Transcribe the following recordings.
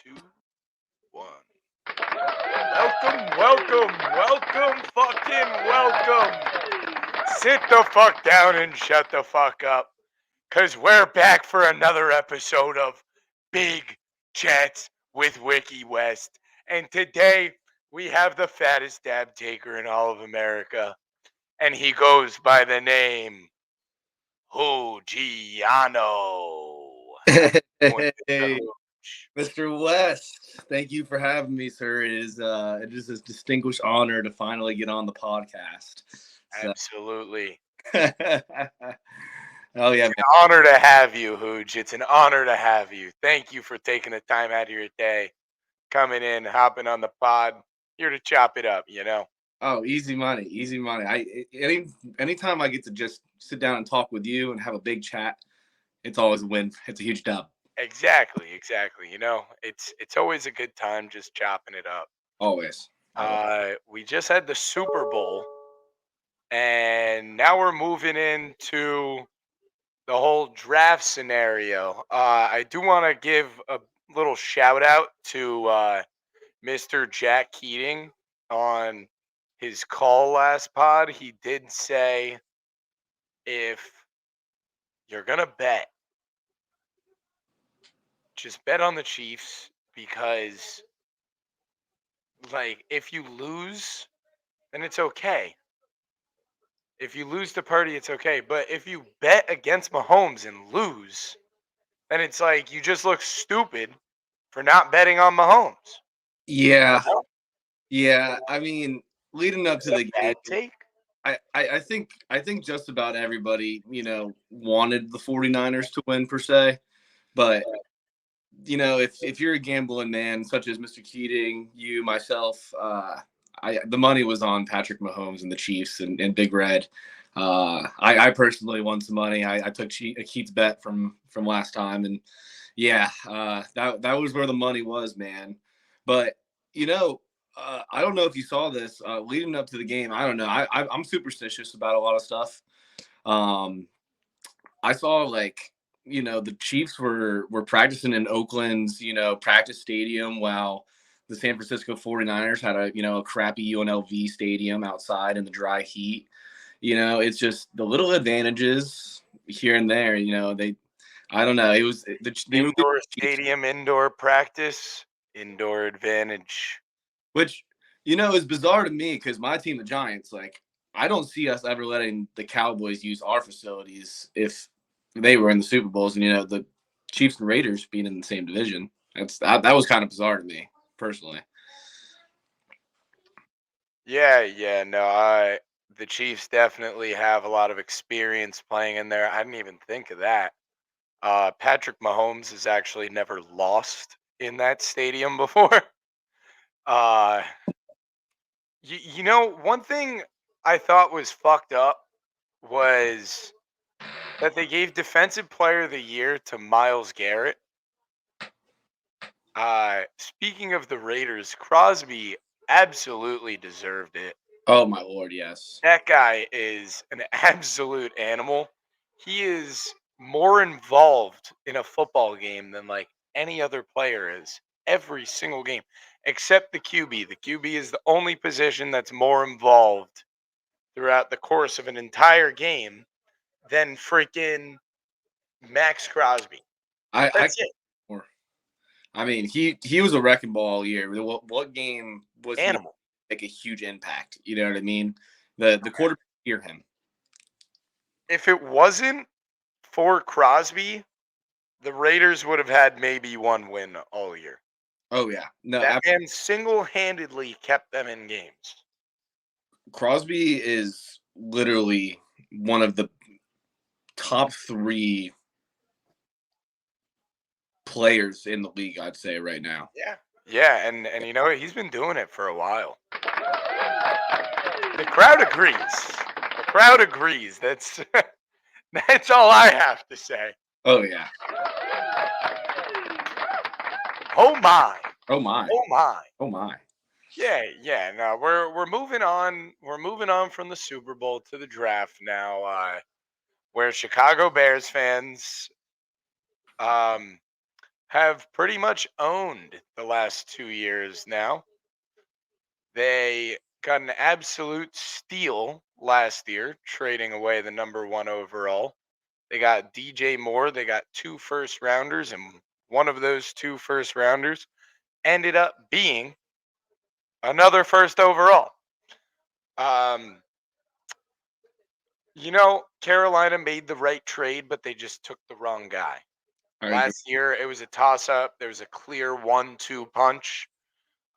two, one. Welcome, fucking welcome. Sit the fuck down and shut the fuck up. Cause we're back for another episode of Big Chats with Wiki West. And today we have the fattest dab taker in all of America. And he goes by the name Hugianooo. How you doing, Mr. Hey, Hooch? Mr. West, thank you for having me, sir. It is a distinguished honor to finally get on the podcast. So, Absolutely. oh It's yeah, an man. honor to have you, Hooch. It's an honor to have you. Thank you for taking the time out of your day, coming in, hopping on the pod. Here to chop it up. Oh, easy money, easy money. Anytime I get to just sit down and talk with you and have a big chat, it's always a win. It's a huge dub. Exactly. It's always a good time just chopping it up. Always. Always. We just had the Super Bowl, and now we're moving into the whole draft scenario. I do want to give a little shout out to Mr. Jack Keating on his call last pod. He did say if you're going to bet, just bet on the Chiefs because, like, if you lose, then it's okay. If you lose the party, it's okay. But if you bet against Mahomes and lose, then it's like you just look stupid for not betting on Mahomes. Yeah, You know? yeah. I mean, leading up Is to that the a game. bad take? I think just about everybody, wanted the 49ers to win per se. But, if you're a gambling man such as Mr. Keating, you, myself, the money was on Patrick Mahomes and the Chiefs and Big Red. I personally won some money. I took Keith's bet from last time, and yeah, that was where the money was, man. But you know, I don't know if you saw this leading up to the game. I don't know. I'm superstitious about a lot of stuff. Um, I saw like the Chiefs were practicing in Oakland's practice stadium while the San Francisco 49ers had a crappy UNLV stadium outside in the dry heat. It's just the little advantages here and there. They I don't know. It was they were Indoor Chiefs, stadium, indoor practice, indoor advantage. which is bizarre to me because my team, the Giants, like I don't see us ever letting the Cowboys use our facilities if they were in the Super Bowls, and the Chiefs and Raiders being in the same division. That was kind of bizarre to me personally. Yeah, no, the Chiefs definitely have a lot of experience playing in there. I didn't even think of that. Patrick Mahomes has actually never lost in that stadium before. Uh, one thing I thought was fucked up was that they gave Defensive Player of the Year to Miles Garrett. Speaking of the Raiders, Crosby absolutely deserved it. Oh my lord, yes. That guy is an absolute animal. He is more involved in a football game than like any other player is. Every single game, except the QB. The QB is the only position that's more involved throughout the course of an entire game than freaking Max Crosby. I That's it. I mean, he was a wrecking ball all year. What game was he Animal. make a huge impact? You know what I mean? The quarterback hear him. If it wasn't for Crosby, the Raiders would have had maybe one win all year. Oh yeah, no, That man single-handedly kept them in games. Crosby is literally one of the top three players in the league, I'd say right now. Yeah. Yeah, and you know what? He's been doing it for a while. The crowd agrees. The crowd agrees. That's that's all I have to say. Oh yeah. Oh my. Oh my. Oh my. Oh my. Yeah. No, we're moving on. We're moving on from the Super Bowl to the draft now. Where Chicago Bears fans um have pretty much owned the last 2 years now. They got an absolute steal last year, trading away the number one overall. They got DJ Moore. They got two first rounders, and one of those two first rounders ended up being another first overall. Um, Carolina made the right trade, but they just took the wrong guy. I agree. Last year, it was a toss up. There was a clear 1-2 punch.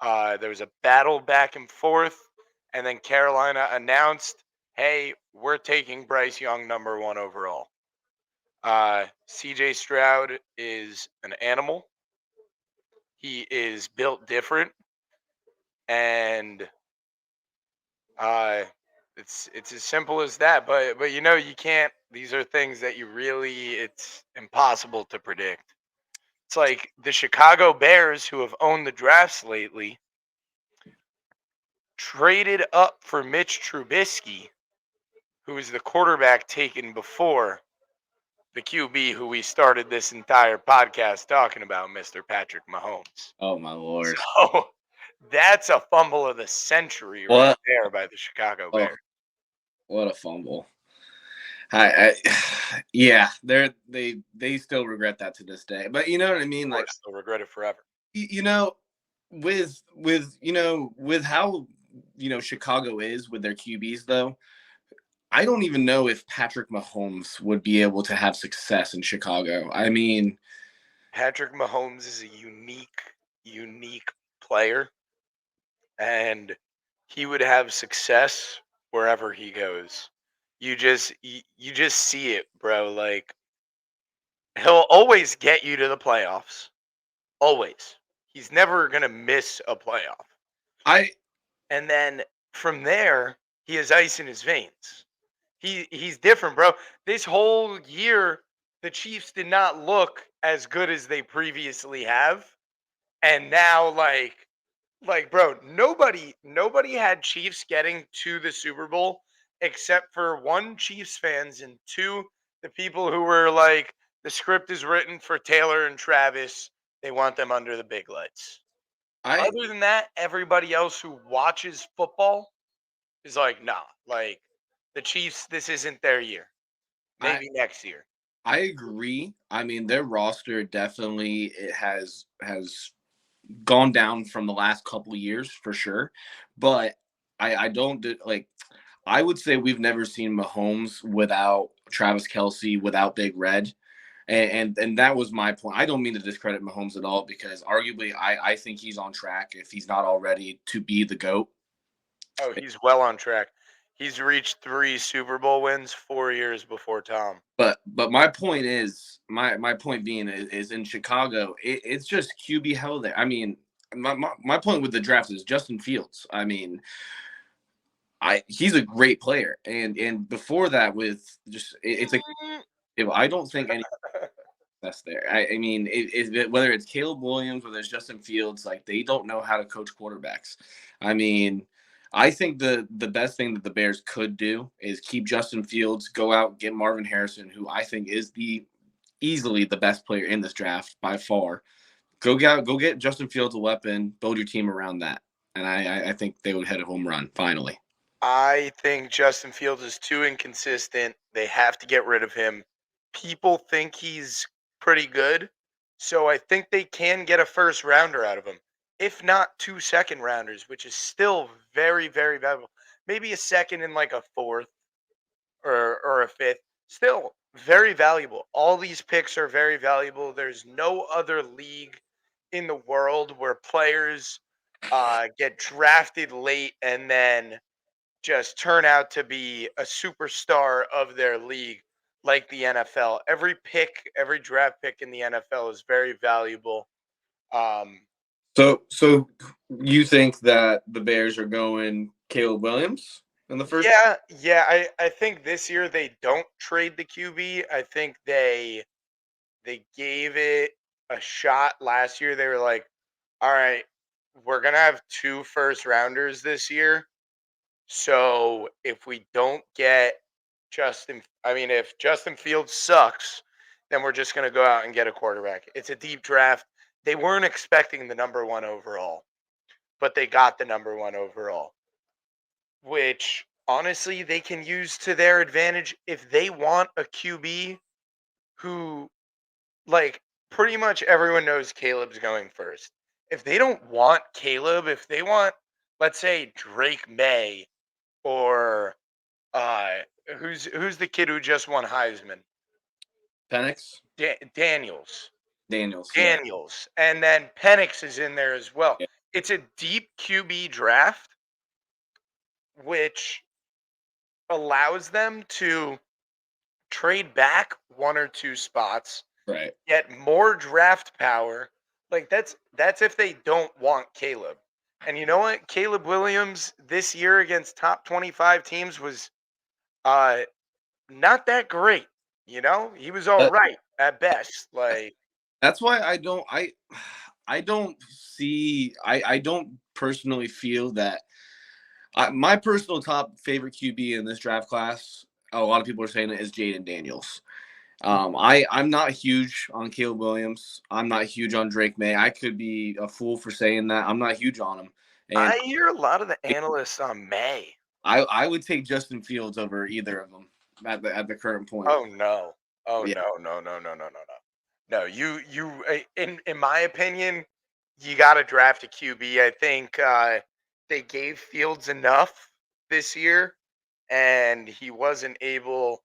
There was a battle back and forth. And then Carolina announced, hey, we're taking Bryce Young number one overall. CJ Stroud is an animal. He is built different. And uh, it's as simple as that. But you can't. These are things that it's impossible to predict. It's like the Chicago Bears, who have owned the drafts lately, traded up for Mitch Trubisky, who was the quarterback taken before the QB who we started this entire podcast talking about, Mr. Patrick Mahomes. Oh my lord. So that's a fumble of the century right What? there by the Chicago Oh, Bears. what a fumble. Yeah, they still regret that to this day. But you know what I Of mean? Like, course, they'll regret it forever. you know, with how Chicago is with their QBs though, I don't even know if Patrick Mahomes would be able to have success in Chicago. I mean, Patrick Mahomes is a unique player, and he would have success wherever he goes. You just see it, bro. Like he'll always get you to the playoffs. Always. He's never gonna miss a playoff. I And then from there, he has ice in his veins. He's different, bro. This whole year, the Chiefs did not look as good as they previously have. And now, bro, nobody had Chiefs getting to the Super Bowl except for one, Chiefs fans, and two, the people who were like, the script is written for Taylor and Travis. They want them under the big lights. I Other than that, everybody else who watches football is like, nah, like the Chiefs, this isn't their year. I Maybe next year. I agree. I mean, their roster definitely it has gone down from the last couple years for sure. But I don't like I would say we've never seen Mahomes without Travis Kelsey, without Big Red. And that was my point. I don't mean to discredit Mahomes at all because arguably I think he's on track if he's not already to be the GOAT. Oh, he's well on track. He's reached 3 Super Bowl wins 4 years before Tom. But my point is my point being is in Chicago it's just QB hell there. I mean my point with the draft is Justin Fields. I mean he's a great player and before that with just it's a I don't think any that's there. I mean, whether it's Caleb Williams, whether it's Justin Fields, like they don't know how to coach quarterbacks. I mean, I think the best thing that the Bears could do is keep Justin Fields, go out, get Marvin Harrison, who I think is the easily the best player in this draft by far. Go get Justin Fields a weapon, build your team around that, and I think they would hit a home run finally. I think Justin Fields is too inconsistent. They have to get rid of him. People think he's pretty good. So I think they can get a first rounder out of him. If not 2 second rounders, which is still very, very valuable. Maybe a second and like a fourth or a fifth. Still very valuable. All these picks are very valuable. There's no other league in the world where players get drafted late and then just turn out to be a superstar of their league like the NFL. Every pick, every draft pick in the NFL is very valuable. Um, So you think that the Bears are going Caleb Williams in the first? yeah. I think this year they don't trade the QB. I think they gave it a shot last year. They were like, all right, we're gonna have 2 first rounders this year. So if we don't get if Justin Fields sucks, then we're just going to go out and get a quarterback. It's a deep draft. They weren't expecting the number one overall, but they got the number one overall, which honestly they can use to their advantage if they want a QB who, like, pretty much everyone knows Caleb's going first. If they don't want Caleb, if they want, let's say, Drake May or uh who's the kid who just won Heisman? Penix, Daniels. Daniels, yeah, Daniels. And then Penix is in there as well. yeah, It's a deep QB draft, which allows them to trade back one or two spots, right. get more draft power. Like that's if they don't want Caleb. And you know what? Caleb Williams this year against top 25 teams was uh not that great. You know? He was all That, right at best. Like that's why I don't see I don't personally feel that my personal top favorite QB in this draft class. A lot of people are saying it is Jaden Daniels. I'm not huge on Caleb Williams. I'm not huge on Drake May. I could be a fool for saying that. I'm not huge on him, and I hear a lot of the analysts on May. I would take Justin Fields over either of them at the current point. Oh no. Oh Yeah, no, no, no, no, no, no, no. No, in my opinion, you got to draft a QB. I think they gave Fields enough this year, and he wasn't able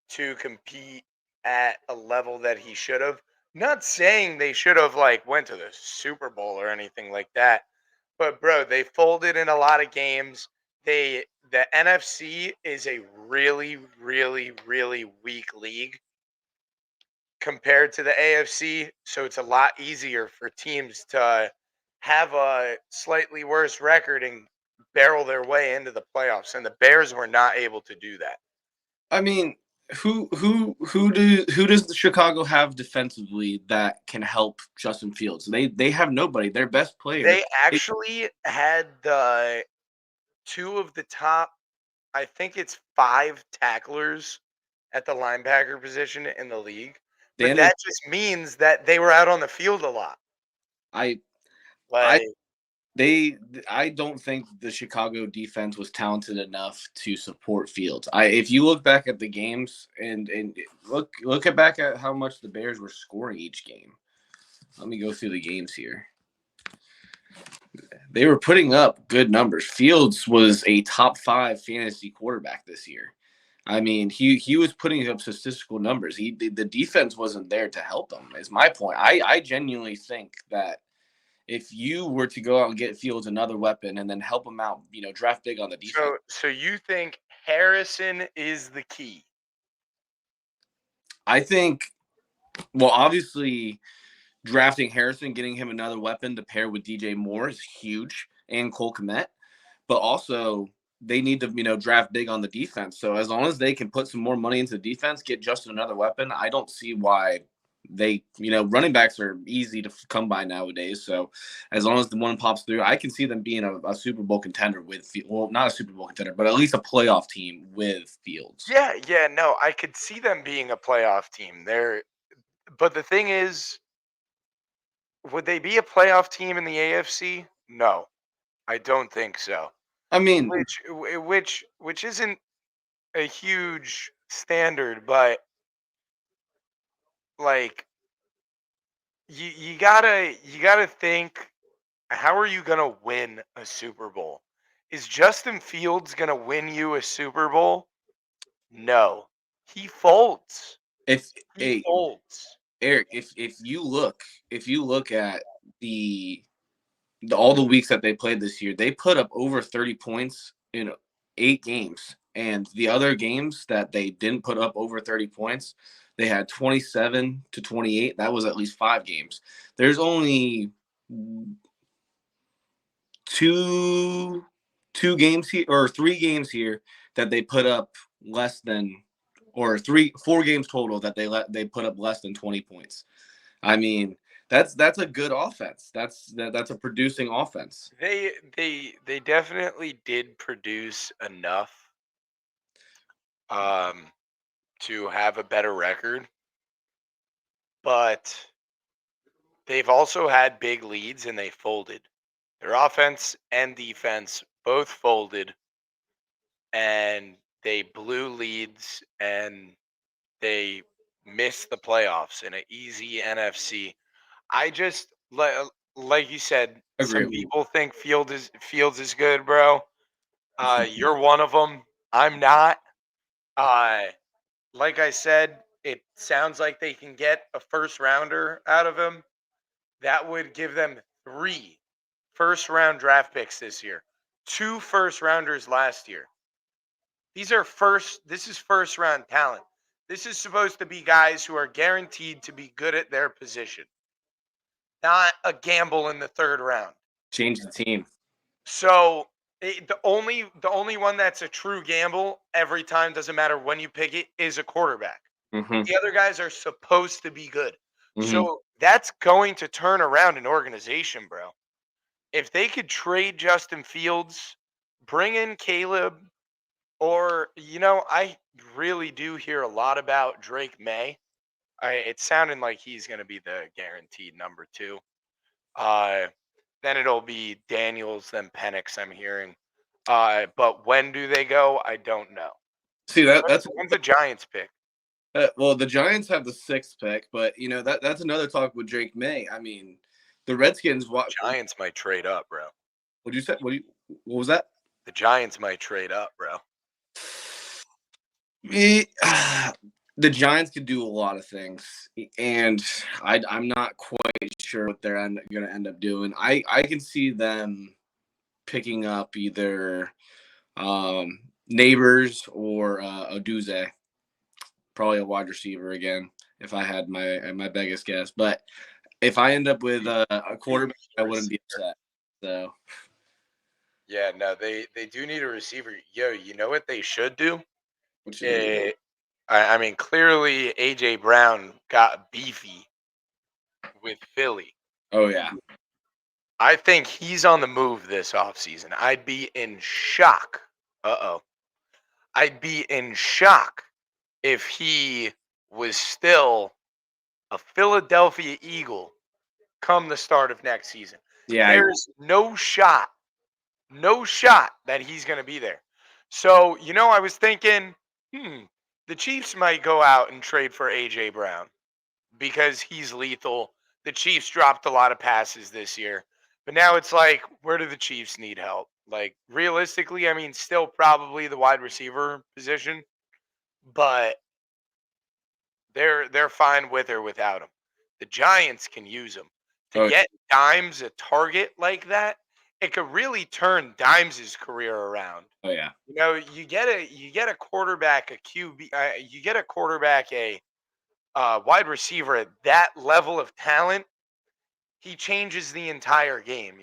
to compete at a level that he should have. Not saying they should have like went to the Super Bowl or anything like that, but bro, they folded in a lot of games. The NFC is a really, really, really weak league compared to the AFC, so it's a lot easier for teams to have a slightly worse record and barrel their way into the playoffs. And the Bears were not able to do that. I mean, who does the Chicago have defensively that can help Justin Fields? They have nobody. Their best player. They actually had the two of the top, I think it's five tacklers at the linebacker position in the league. But Daniel, that just means that they were out on the field a lot. I I Like, they I don't think the Chicago defense was talented enough to support Fields. I if you look back at the games and look at back at how much the Bears were scoring each game. Let me go through the games here. They were putting up good numbers. Fields was a top 5 fantasy quarterback this year. I mean, he was putting up statistical numbers. The defense wasn't there to help him. Is my point. I genuinely think that if you were to go out and get Fields another weapon and then help him out, draft big on the defense. so you think Harrison is the key? I think, well, obviously, drafting Harrison, getting him another weapon to pair with DJ Moore is huge, and Cole Kmet. But also, they need to, draft big on the defense. So as long as they can put some more money into the defense, get Justin another weapon, I don't see why they, running backs are easy to come by nowadays. So as long as the one pops through, I can see them being a Super Bowl contender with, well, not a Super Bowl contender, but at least a playoff team with Fields. Yeah, yeah, no, I could see them being a playoff team. But the thing is, would they be a playoff team in the AFC? No, I don't think so. I mean, Which isn't a huge standard, but like you gotta think, how are you gonna win a Super Bowl? Is Justin Fields gonna win you a Super Bowl? No. He folds. if He a folds. Eric, if you look at all the weeks that they played this year, they put up over 30 points in 8 games. And the other games that they didn't put up over 30 points, they had 27 to 28. That was at least 5 games. There's only two two games here or 3 games here that they put up less than or 4 games total that they put up less than 20 points. I mean, that's a good offense. That's a producing offense. They definitely did produce enough um to have a better record. but they've also had big leads and they folded. Their offense and defense both folded, and they blew leads and they missed the playoffs in an easy NFC. I just like you said, some Agree. people think Fields is good, bro. You're one of them. I'm not. Uh, like I said, it sounds like they can get a first rounder out of him. That would give them 3 first round draft picks this year, 2 first rounders last year. This is first round talent. This is supposed to be guys who are guaranteed to be good at their position, not a gamble in the third round. Change the team. So the only one that's a true gamble every time, doesn't matter when you pick it, is a quarterback. Mm-hmm. The other guys are supposed to be good. Mm-hmm. So that's going to turn around an organization, bro. If they could trade Justin Fields, bring in Caleb, or I really do hear a lot about Drake May. It's sounding like he's going to be the guaranteed number 2. Uh, then it'll be Daniels, then Penix, I'm hearing. But when do they go? I don't know. See that's When's the Giants pick? well, the Giants have the 6th pick, but that's another talk with Drake May. I mean, the Redskins. What Giants might trade up, bro. would you say? What was that? The Giants might trade up, bro. Eh, the Giants could do a lot of things, and I'm not quite sure what they're going to end up doing. I can see them picking up either Neighbors or Oduze, probably a wide receiver again, if I had my biggest guess. But if I end up with a quarterback, I wouldn't be upset. So Yeah, no, they do need a receiver. Yo, you know what they should do? what you do? I mean, clearly AJ Brown got beefy with Philly. Oh yeah, I think he's on the move this offseason. I'd be in shock. Uh-oh. I'd be in shock if he was still a Philadelphia Eagle come the start of next season. yeah. There's no shot that he's going to be there. So, I was thinking, the Chiefs might go out and trade for AJ Brown because he's lethal. The Chiefs dropped a lot of passes this year. But now it's like, where do the Chiefs need help? Like, realistically, I mean, still probably the wide receiver position, but they're fine with or without him. The Giants can use him. To Oh, get Dimes a target like that, it could really turn Dimes' career around. oh yeah. You get a quarterback, a QB, you get a quarterback, a wide receiver at that level of talent. He changes the entire game.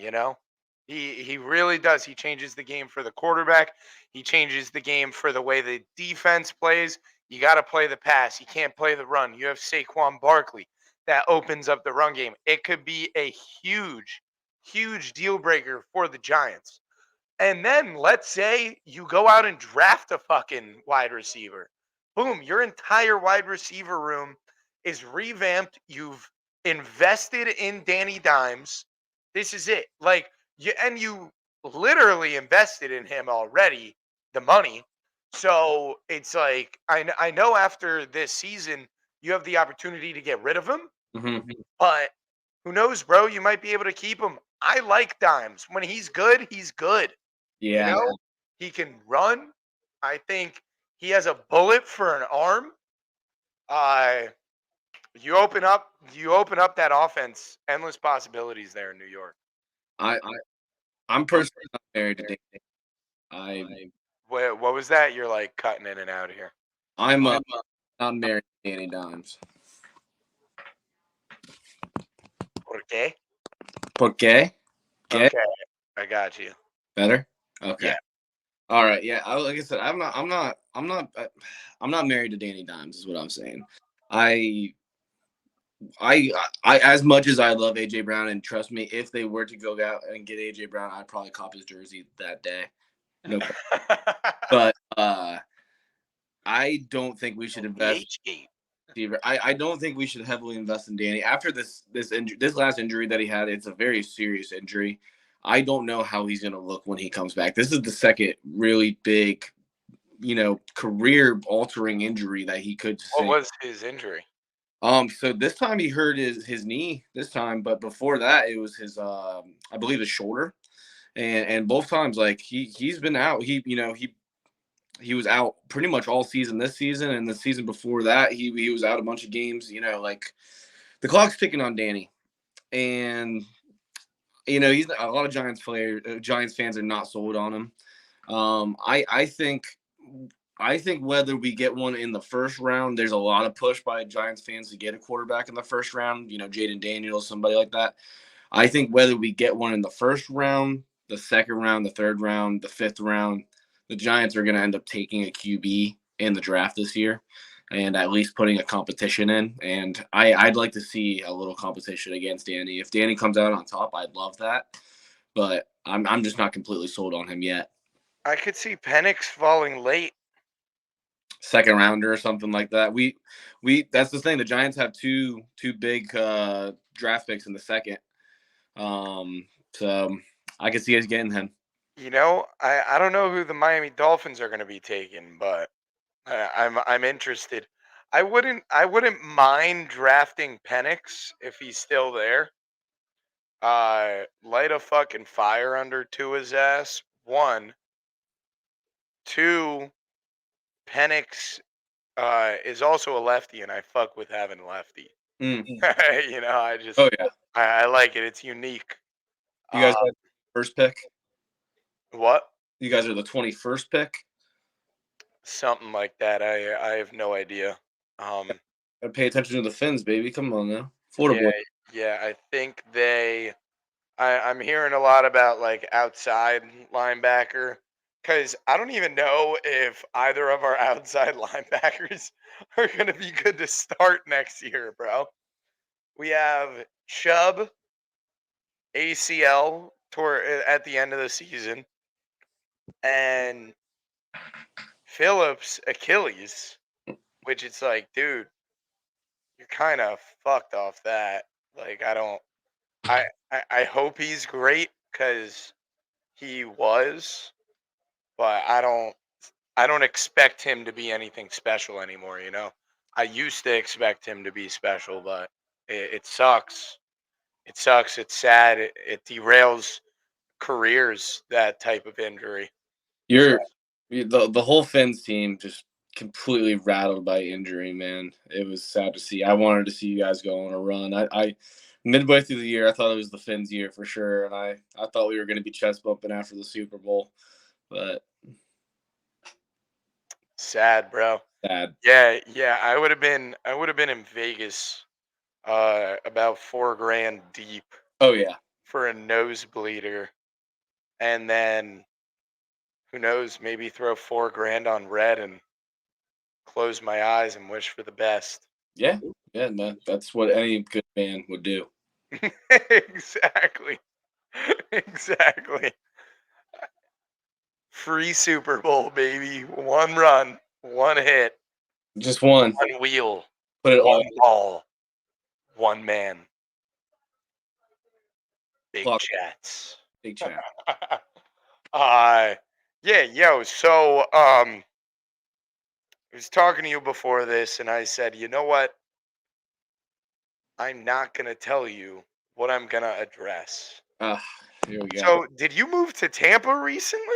He really does. He changes the game for the quarterback. He changes the game for the way the defense plays. You got to play the pass. You can't play the run. You have Saquon Barkley that opens up the run game. It could be a huge, huge deal breaker for the Giants. And then let's say you go out and draft a fucking wide receiver. Boom, your entire wide receiver room is revamped. You've invested in Danny Dimes. This is it. You literally invested in him already, the money. So it's like I know after this season you have the opportunity to get rid of him, Mm-hmm. but who knows, bro? You might be able to keep him. I like Dimes. When he's good, he's good. You Yeah, know, he can run. I think he has a bullet for an arm. Uh, you open up that offense, endless possibilities there in New York. I I'm personally not married to Danny. I What was that? You're like cutting in and out here. I'm not married to Danny Dimes. ¿Por qué? ¿Por qué? Get Okay, I got you. better. Okay. Yeah. All right. Yeah. Like I said, I'm not married to Danny Dimes. Is what I'm saying. I as much as I love AJ Brown, and trust me, if they were to go out and get AJ Brown, I'd probably cop his jersey that day. No problem. But I don't think we should invest. BH gate. I don't think we should heavily invest in Danny after this last injury that he had. It's a very serious injury. I don't know how he's going to look when he comes back. This is the second really big, career altering injury that he could What sustain. was his injury? So this time he hurt his knee this time, but before that it was his I believe his shoulder, and both times like he's been out. He was out pretty much all season this season, and the season before that he was out a bunch of games. Like the clock's ticking on Danny, and he's a lot of Giants fans are not sold on him. I think whether we get one in the first round, there's a lot of push by Giants fans to get a quarterback in the first round. Jaden Daniels, somebody like that. I think whether we get one in the first round, the second round, the third round, the fifth round, the Giants are going to end up taking a QB in the draft this year and at least putting a competition in. And I'd like to see a little competition against Danny. If Danny comes out on top, I'd love that. But I'm just not completely sold on him yet. I could see Penix falling late. Second rounder or something like that. We that's the thing. The Giants have two big draft picks in the second. So I could see us getting him. I don't know who the Miami Dolphins are going to be taking, but I'm interested. I wouldn't mind drafting Penix if he's still there. Light a fucking fire under Tua's ass. One, two. Penix is also a lefty, and I fuck with having lefty. Mm. I just Oh yeah, I like it. It's unique. you guys Uh, have first pick. what? You guys are the 21st pick. Something like that. I have no idea. Um, Pay attention to the Finns, baby. Come on now, Florida yeah, boy. yeah. I think I'm hearing a lot about like outside linebacker because I don't even know if either of our outside linebackers are going to be good to start next year, bro. We have Chubb ACL toward at the end of the season, and Phillips Achilles, which it's like, dude, you're kind of fucked off that. Like, I don't, I hope he's great because he was, but I don't expect him to be anything special anymore. I used to expect him to be special, but it sucks. It sucks. It's sad. It derails careers. That type of injury. So You're the whole Finns team just completely rattled by injury, man. It was sad to see. I wanted to see you guys go on a run. I midway through the year, I thought it was the Finns' year for sure, and I thought we were going to be chest bumping after the Super Bowl, but sad, bro. sad. Yeah, yeah. I would have been in Vegas, about 4 grand deep Oh yeah, for a nosebleeder, and then who knows, maybe throw 4 grand on red and close my eyes and wish for the best. yeah, yeah. No, that's what any good fan would do. Exactly. Exactly. Free Super Bowl, baby. One run, one hit, Just one, one wheel, put it one all ball, one man. Big clock, chats. big chat. uh yeah, yo, so I was talking to you before this and I said, you know what? I'm not gonna tell you what I'm gonna address. Ah, here we go. So did you move to Tampa recently?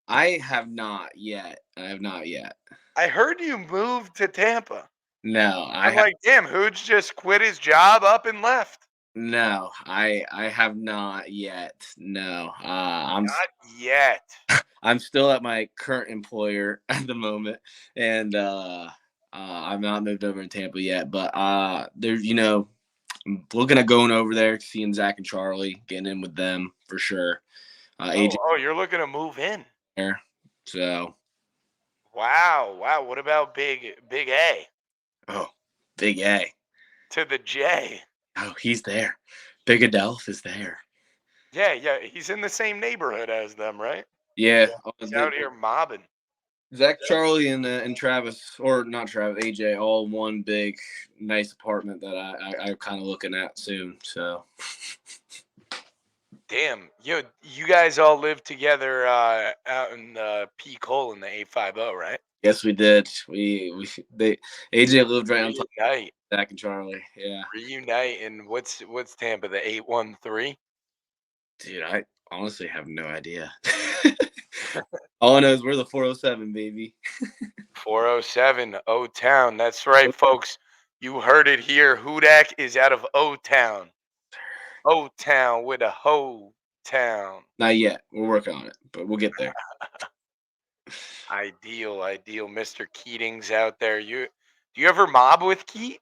I have not yet. I have not yet. I heard you moved to Tampa. No, I I'm have. like, damn, Hooge just quit his job up and left. No, I have not yet. No, Not yet. I'm still at my current employer at the moment, and I've not moved over in Tampa yet. But there's I'm looking at going over there, seeing Zach and Charlie, getting in with them for sure. AJ Oh, you're looking to move in. there, so Wow, wow. What about Big A oh, Big A, to the J? oh he's there. Big Adelph is there. Yeah, yeah. He's in the same neighborhood as them, right? Yeah, He's out here mobbing. Zach, Charlie, and Travis, or not Travis, AJ, all one big nice apartment that I'm kind of looking at soon. So Damn, you guys all live together out in the Peak Hole in the 850, right? yes, we did. We they AJ lived right on top Reunite, of Zach and Charlie. Yeah, reunite, and what's Tampa, the 813? dude, I honestly have no idea. All I know is we're the 407, baby. 407, O Town. That's right, folks. You heard it here. Hudak is out of O Town. O Town with a Ho Town. Not yet. We're working on it, but we'll get there. Ideal, ideal. Mr. Keating's out there. Do you ever mob with Keat?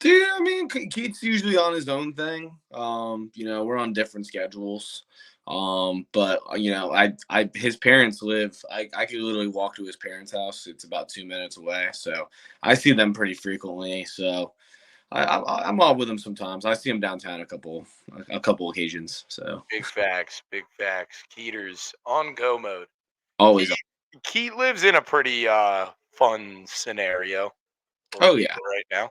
Dude, I mean, Keith's usually on his own thing. We're on different schedules. But his parents live. I could literally walk to his parents' house. It's about 2 minutes away, so I see them pretty frequently. So I'm off with him sometimes. I see him downtown a couple occasions. So Big facts, big facts. Keater's on go mode. always. Keat lives in a pretty fun scenario for Oh yeah, people right now.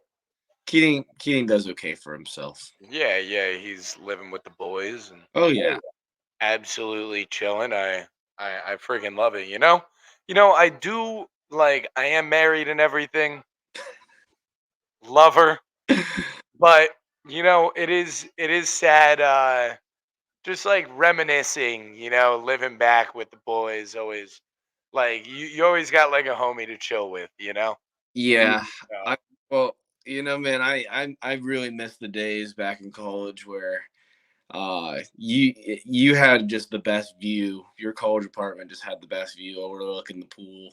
Keating does okay for himself. Yeah, yeah, he's living with the boys and Oh yeah. absolutely chilling. I freaking love it. I do like. I am married and everything. Love her, but it is sad. Just like reminiscing. Living back with the boys. Always like you always got like a homie to chill with. Yeah. Uh, I well, man, I really miss the days back in college where you had just the best view. Your college apartment just had the best view overlooking the pool,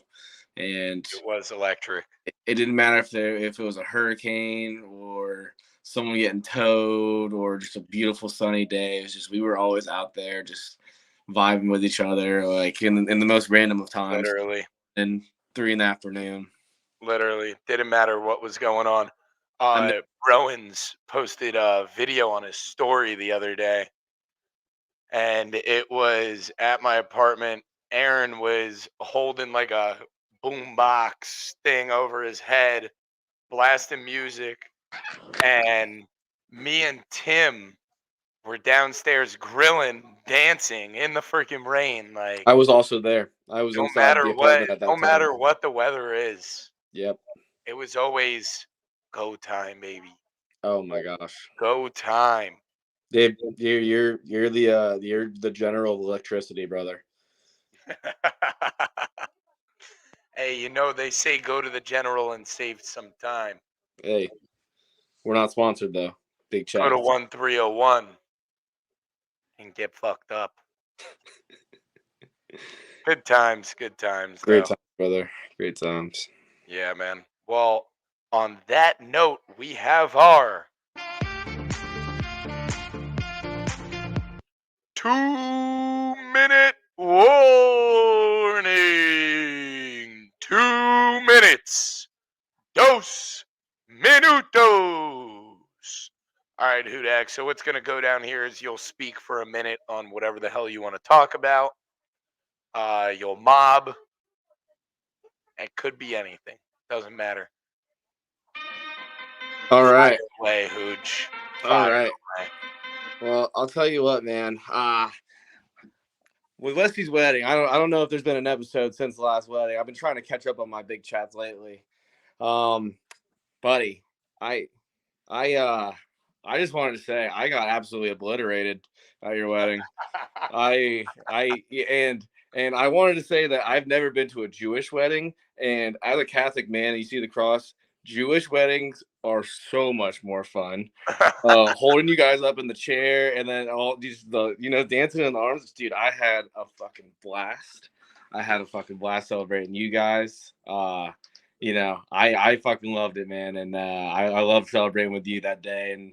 and it was electric. it didn't matter if it was a hurricane or someone getting towed or just a beautiful sunny day. It was just we were always out there just vibing with each other, like in the most random of times, Literally, and 3 in the afternoon. literally didn't matter what was going on. I'm Rowan's posted a video on his story the other day, and it was at my apartment. Aaron was holding like a boombox thing over his head, blasting music, and me and Tim were downstairs grilling, dancing in the freaking rain. Like I was also there. I was no inside matter the what, apartment at no that time. matter what the weather is, Yep. it was always go time, baby. Oh my gosh. Go time. Dave, you're the general of electricity, brother. Hey, they say go to the general and save some time. Hey, we're not sponsored though. Big Go to check. 1301 and get fucked up. Good times Great though. times, brother. Great times. Yeah, man. Well, on that note, we have our 2-minute warning. 2 minutes. Dos minutos. All right, Hudak. So what's going to go down here is you'll speak for a minute on whatever the hell you want to talk about. You'll mob. It could be anything. Doesn't matter. All Fire right. away, Hooch. All Fire right. away. Well, I'll tell you what, man. With Leslie's wedding, I don't know if there's been an episode since the last wedding. I've been trying to catch up on my big chats lately. Um, buddy, I I I just wanted to say I got absolutely obliterated at your wedding. And I wanted to say that I've never been to a Jewish wedding, and as a Catholic man, you see the cross. Jewish weddings are so much more fun. Holding you guys up in the chair, and then all these dancing in the arms, dude. I had a fucking blast. I had a fucking blast celebrating you guys. I fucking loved it, man, and I loved celebrating with you that day, and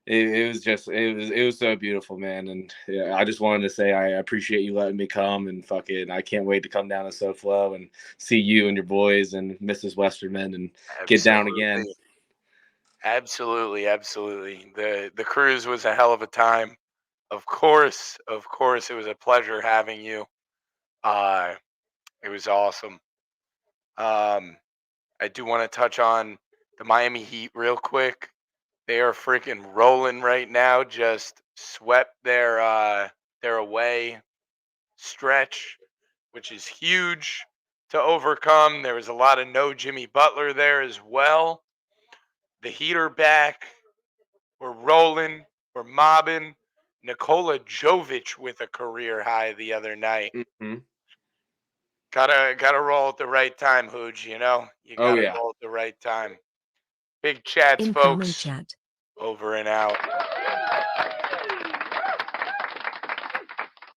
it was so beautiful, man. And yeah, I just wanted to say I appreciate you letting me come, and fucking I can't wait to come down to SoFlo and see you and your boys and Mrs. Westerman and get down again. Absolutely. Absolutely, absolutely. The cruise was a hell of a time. Of course, it was a pleasure having you. Uh It was awesome. Um, I do want to touch on the Miami Heat real quick. They are freaking rolling right now. Just swept their away stretch, which is huge to overcome. There was a lot of no Jimmy Butler there as well. The Heat are back. We're rolling. We're mobbing. Nikola Jovic with a career high the other night. Hmm. Gotta roll at the right time, Hooge. You know, you Oh gotta yeah. roll at the right time. Big chats, Incoming folks. chat. Over and out.